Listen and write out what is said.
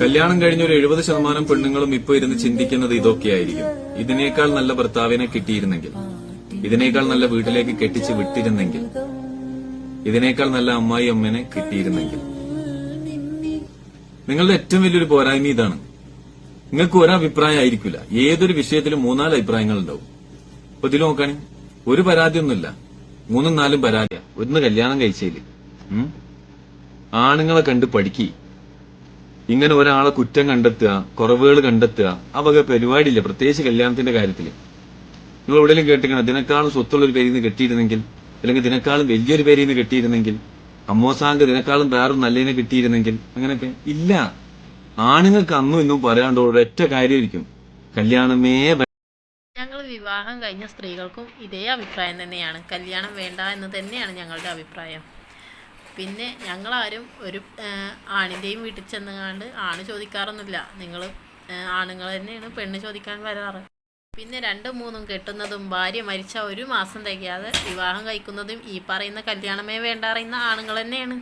കല്യാണം കഴിഞ്ഞ ഒരു 70% പെണ്ണുങ്ങളും ഇപ്പൊ ഇരുന്ന് ചിന്തിക്കുന്നത് ഇതൊക്കെയായിരിക്കും. ഇതിനേക്കാൾ നല്ല ഭർത്താവിനെ കിട്ടിയിരുന്നെങ്കിൽ, ഇതിനേക്കാൾ നല്ല വീട്ടിലേക്ക് കെട്ടിച്ച് വിട്ടിരുന്നെങ്കിൽ, ഇതിനേക്കാൾ നല്ല അമ്മായി അമ്മേനെ കിട്ടിയിരുന്നെങ്കിൽ. നിങ്ങളുടെ ഏറ്റവും വലിയൊരു പോരായ്മ ഇതാണ്. നിങ്ങൾക്ക് ഒരഭിപ്രായം ആയിരിക്കില്ല. ഏതൊരു വിഷയത്തിലും 3-4 അഭിപ്രായങ്ങൾ ഉണ്ടാവും. ഇപ്പൊ ഇതിൽ നോക്കാണ്, ഒരു പരാതിയൊന്നുമില്ല, 3-4 പരാതിയാ. ഒന്ന് കല്യാണം കഴിച്ചേല്. ആണുങ്ങളെ കണ്ട് പഠിക്കി. ഇങ്ങനെ ഒരാളെ കുറ്റം കണ്ടെത്തുക, കുറവുകൾ കണ്ടെത്തുക, ആ വക പരിപാടിയില്ല. പ്രത്യേകിച്ച് കല്യാണത്തിന്റെ കാര്യത്തിൽ നിങ്ങൾ എവിടെയെങ്കിലും കേട്ടിക്കണം ഇതിനേക്കാളും സ്വത്തുള്ള ഒരു പേരിൽ നിന്ന് കെട്ടിയിരുന്നെങ്കിൽ, അല്ലെങ്കിൽ ഇതിനേക്കാളും വലിയൊരു പേരിൽ നിന്ന് കെട്ടിയിരുന്നെങ്കിൽ, അമ്മോസാങ്ക് ഇതിനേക്കാളും വേറൊരു നല്ലതിനെ കിട്ടിയിരുന്നെങ്കിൽ, അങ്ങനെയൊക്കെ ഇല്ല. ആണുങ്ങൾക്ക് അന്നും ഇന്നും പറയാണ്ട് ഒരൊറ്റ കാര്യമായിരിക്കും, കല്യാണമേ. ഞങ്ങൾ വിവാഹം കഴിഞ്ഞ സ്ത്രീകൾക്കും ഇതേ അഭിപ്രായം തന്നെയാണ്. കല്യാണം വേണ്ട എന്ന് തന്നെയാണ് ഞങ്ങളുടെ അഭിപ്രായം. പിന്നെ ഞങ്ങളാരും ഒരു ആണിൻ്റെയും വീട്ടിൽ ചെന്നുകൊണ്ട് ആണ് ചോദിക്കാറൊന്നുമില്ല. നിങ്ങൾ ആണുങ്ങൾ തന്നെയാണ് പെണ്ണ് ചോദിക്കാൻ വരാറ്. പിന്നെ 2-3 കെട്ടുന്നതും ഭാര്യ മരിച്ച 1 മാസം തികയാതെ വിവാഹം കഴിക്കുന്നതും ഈ പറയുന്ന കല്യാണമേ വേണ്ട അറിയുന്ന ആണുങ്ങൾ തന്നെയാണ്.